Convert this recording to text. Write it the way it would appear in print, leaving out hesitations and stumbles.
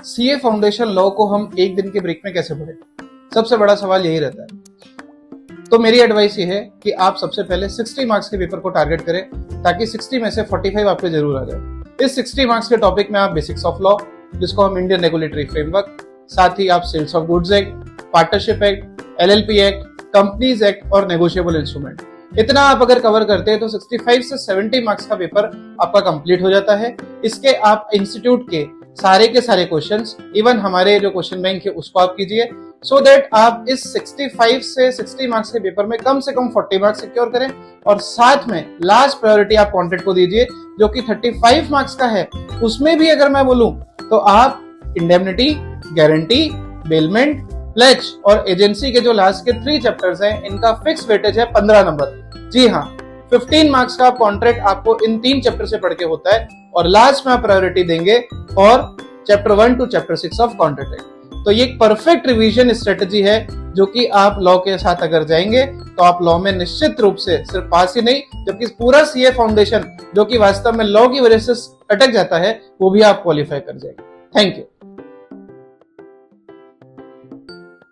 CA foundation law को हम एक दिन के ब्रेक में कैसे पढ़ें? सबसे बड़ा सवाल यही रहता है। तो मेरी एडवाइस ये है कि आप सबसे पहले 60 मार्क्स के पेपर को टारगेट करें, ताकि 60 में से 45 आपके जरूर आ जाए। इस 60 मार्क्स के टॉपिक में आप बेसिक्स ऑफ लॉ, जिसको हम इंडियन रेगुलेटरी फ्रेमवर्क, साथ ही आप sales of goods act, partnership act, LLP act, companies act और नेगोशिएबल इंस्ट्रूमेंट, इतना आप अगर कवर करते हैं तो 65 से 70 मार्क्स का पेपर आपका कंप्लीट हो जाता है। इसके आप इंस्टीट्यूट के सारे क्वेश्चंस, इवन हमारे जो क्वेश्चन बैंक है उसको आप कीजिए, सो दैट आप इस 65 से 60 मार्क्स के पेपर में कम से कम 40 मार्क्स सिक्योर करें। और साथ में लास्ट प्रायोरिटी आप कंटेंट को दीजिए, जो कि 35 मार्क्स का है। उसमें भी अगर मैं बोलूं तो आप इंडेमनिटी, गारंटी, बेलमेंट, प्लेज और एजेंसी के जो लास्ट के 3 चैप्टर्स हैं, इनका फिक्स वेटेज है 15 नंबर। जी हाँ, 15 मार्क्स का कॉन्ट्रैक्ट आपको इन 3 चैप्टर से पढ़ के होता है, और लास्ट में आप प्रायोरिटी देंगे और chapter 1 to chapter 6 of contract act. तो ये एक परफेक्ट रिवीजन स्ट्रेटेजी है, जो कि आप लॉ के साथ अगर जाएंगे तो आप लॉ में निश्चित रूप से सिर्फ पास ही नहीं, जबकि पूरा सीए फाउंडेशन जो कि वास्तव में लॉ की वजह से अटक जाता है, वो भी आप क्वालिफाई कर जाएंगे। Thank you.